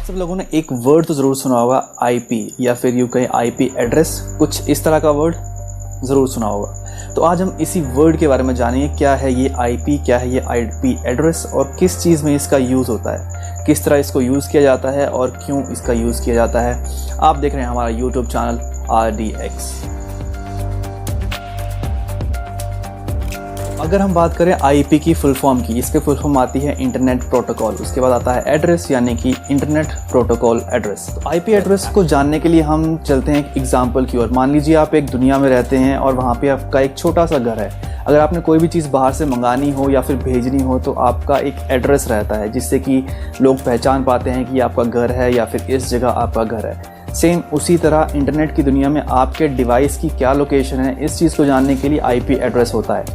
सब लोगों ने एक वर्ड तो ज़रूर सुना होगा, आईपी, या फिर यूँ कहें आईपी एड्रेस, कुछ इस तरह का वर्ड ज़रूर सुना होगा। तो आज हम इसी वर्ड के बारे में जानेंगे, क्या है ये आईपी, क्या है ये आईपी एड्रेस और किस चीज़ में इसका यूज़ होता है, किस तरह इसको यूज़ किया जाता है और क्यों इसका यूज़ किया जाता है। आप देख रहे हैं हमारा यूट्यूब चैनल RDX। अगर हम बात करें आईपी की फुल फॉर्म की, इसके फुल फॉर्म आती है इंटरनेट प्रोटोकॉल, उसके बाद आता है एड्रेस यानी कि इंटरनेट प्रोटोकॉल एड्रेस। तो आईपी एड्रेस को जानने के लिए हम चलते हैं एक एग्जांपल की ओर। मान लीजिए आप एक दुनिया में रहते हैं और वहाँ पे आपका एक छोटा सा घर है। अगर आपने कोई भी चीज़ बाहर से मंगानी हो या फिर भेजनी हो तो आपका एक एड्रेस रहता है जिससे कि लोग पहचान पाते हैं कि आपका घर है या फिर इस जगह आपका घर है। सेम उसी तरह इंटरनेट की दुनिया में आपके डिवाइस की क्या लोकेशन है, इस चीज़ को जानने के लिए आईपी एड्रेस होता है।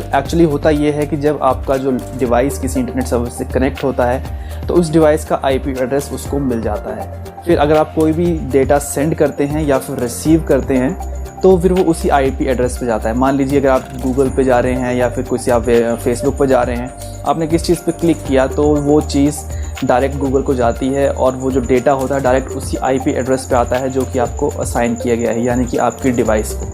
एक्चुअली होता ये है कि जब आपका जो डिवाइस किसी इंटरनेट सर्विस से कनेक्ट होता है तो उस डिवाइस का आईपी एड्रेस उसको मिल जाता है। फिर अगर आप कोई भी डेटा सेंड करते हैं या फिर रिसीव करते हैं तो फिर वो उसी आईपी एड्रेस पे जाता है। मान लीजिए अगर आप गूगल पे जा रहे हैं या फिर किसी आप फेसबुक पे जा रहे हैं, आपने किस चीज़ पे क्लिक किया तो वो चीज़ डायरेक्ट गूगल को जाती है और वो जो डेटा होता है डायरेक्ट उसी आईपी एड्रेस पे आता है जो कि आपको असाइन किया गया है, यानी कि आपकी डिवाइस को।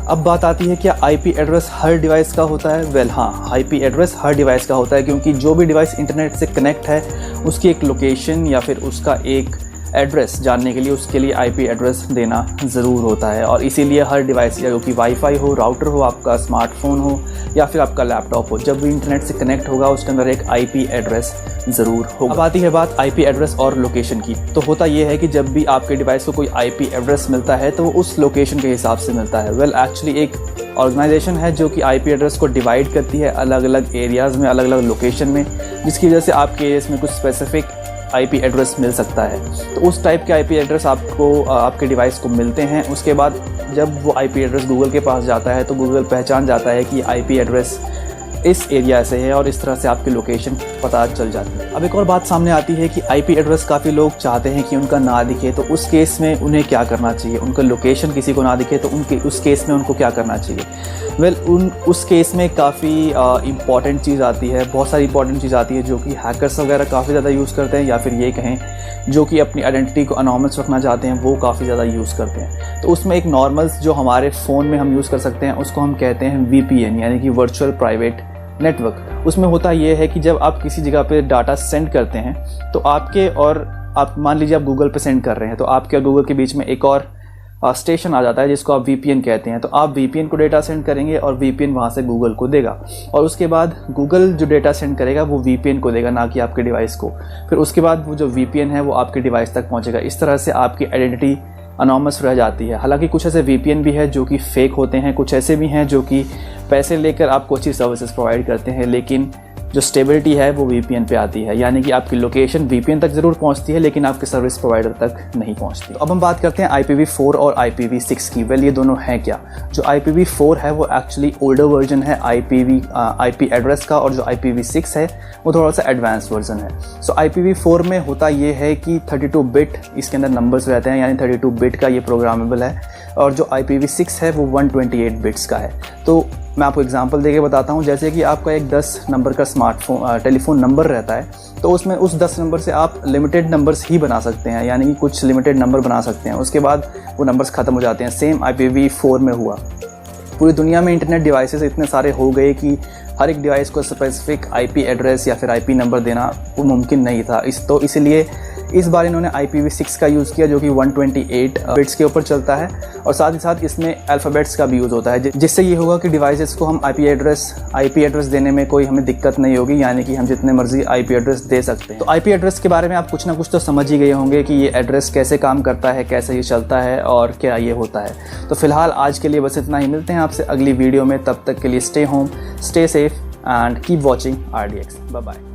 अब बात आती है क्या आईपी एड्रेस हर डिवाइस का होता है? हाँ, आईपी एड्रेस हर डिवाइस का होता है, क्योंकि जो भी डिवाइस इंटरनेट से कनेक्ट है उसकी एक लोकेशन या फिर उसका एक एड्रेस जानने के लिए उसके लिए आईपी एड्रेस देना ज़रूर होता है। और इसीलिए हर डिवाइस, या कि वाईफाई हो, राउटर हो, आपका स्मार्टफोन हो या फिर आपका लैपटॉप हो, जब भी इंटरनेट से कनेक्ट होगा उसके अंदर एक आईपी एड्रेस ज़रूर होगा। अब आती है बात आईपी एड्रेस और लोकेशन की। तो होता यह है कि जब भी आपके डिवाइस को कोई आईपी एड्रेस मिलता है तो वो उस लोकेशन के हिसाब से मिलता है। एक्चुअली एक ऑर्गेनाइजेशन है जो कि आईपी एड्रेस को डिवाइड करती है अलग अलग एरियाज़ में, अलग अलग लोकेशन में, जिसकी वजह से आपके एरियाज़ में कुछ स्पेसिफिक आईपी एड्रेस मिल सकता है। तो उस टाइप के आईपी एड्रेस आपको आपके डिवाइस को मिलते हैं। उसके बाद जब वो आईपी एड्रेस गूगल के पास जाता है तो गूगल पहचान जाता है कि आईपी एड्रेस इस एरिया से है और इस तरह से आपकी लोकेशन पता चल जाती है। अब एक और बात सामने आती है कि आईपी एड्रेस काफ़ी लोग चाहते हैं कि उनका ना दिखे, तो उस केस में उन्हें क्या करना चाहिए? उनका लोकेशन किसी को ना दिखे तो उस केस में उनको क्या करना चाहिए? उस केस में काफ़ी इंपॉर्टेंट चीज़ आती है, बहुत सारी इंपॉर्टेंट चीज़ आती है जो कि हैकर्स वगैरह काफ़ी ज़्यादा यूज़ करते हैं, या फिर ये कहें जो कि अपनी आइडेंटिटी को अनोनिमस रखना चाहते हैं वो काफ़ी ज़्यादा यूज़ करते हैं। तो उसमें एक नॉर्मल जो हमारे फ़ोन में हम यूज़ कर सकते हैं उसको हम कहते हैं VPN, यानी कि वर्चुअल प्राइवेट नेटवर्क। उसमें होता ये है कि जब आप किसी जगह पे डाटा सेंड करते हैं तो आपके और आप मान लीजिए आप गूगल पे सेंड कर रहे हैं तो आपके और गूगल के बीच में एक और स्टेशन आ जाता है जिसको आप VPN कहते हैं। तो आप VPN को डेटा सेंड करेंगे और VPN वहाँ से गूगल को देगा, और उसके बाद गूगल जो डेटा सेंड करेगा वो VPN को देगा, ना कि आपके डिवाइस को। फिर उसके बाद वो जो VPN है वो आपके डिवाइस तक पहुँचेगा। इस तरह से आपकी आइडेंटिटी अनोनिमस रह जाती है। हालांकि कुछ ऐसे VPN भी है जो कि फेक होते हैं, कुछ ऐसे भी हैं जो कि पैसे लेकर आपको अच्छी सर्विसेज प्रोवाइड करते हैं, लेकिन जो स्टेबिलिटी है वो VPN पे आती है, यानी कि आपकी लोकेशन VPN तक ज़रूर पहुंचती है लेकिन आपके सर्विस प्रोवाइडर तक नहीं पहुंचती। तो अब हम बात करते हैं IPv4 और IPv6 की। ये दोनों हैं क्या? जो IPv4 है वो एक्चुअली ओल्डर वर्जन है IP एड्रेस का, और जो IPv6 है वो थोड़ा सा एडवांस वर्जन है। सो IPv4 में होता ये है कि 32 बिट इसके अंदर नंबर्स रहते हैं, यानी 32 बिट का ये प्रोग्रामेबल है, और जो IPv6 है वो 128 बिट्स का है। तो मैं आपको एग्जांपल देके बताता हूँ। जैसे कि आपका एक 10 नंबर का टेलीफोन नंबर रहता है, तो उसमें उस 10 नंबर से आप लिमिटेड नंबर्स ही बना सकते हैं, यानी कि कुछ लिमिटेड नंबर बना सकते हैं, उसके बाद वो नंबर्स ख़त्म हो जाते हैं। सेम IPv4 में हुआ। पूरी दुनिया में इंटरनेट डिवाइसेस इतने सारे हो गए कि हर एक डिवाइस को स्पेसिफिक IP एड्रेस या फिर IP नंबर देना वो मुमकिन नहीं था। इसलिए इस बार इन्होंने IPv6 का यूज़ किया जो कि 128 बिट्स के ऊपर चलता है, और साथ ही साथ इसमें अल्फ़ाबेट्स का भी यूज़ होता है, जिससे ये होगा कि डिवाइसेस को हम IP एड्रेस देने में कोई हमें दिक्कत नहीं होगी, यानी कि हम जितने मर्जी IP एड्रेस दे सकते हैं। तो IP एड्रेस के बारे में आप कुछ ना कुछ तो समझ ही गए होंगे कि ये एड्रेस कैसे काम करता है, कैसे ये चलता है और क्या ये होता है। तो फिलहाल आज के लिए बस इतना ही। मिलते हैं आपसे अगली वीडियो में, तब तक के लिए stay home, stay safe and keep watching RDX। Bye bye.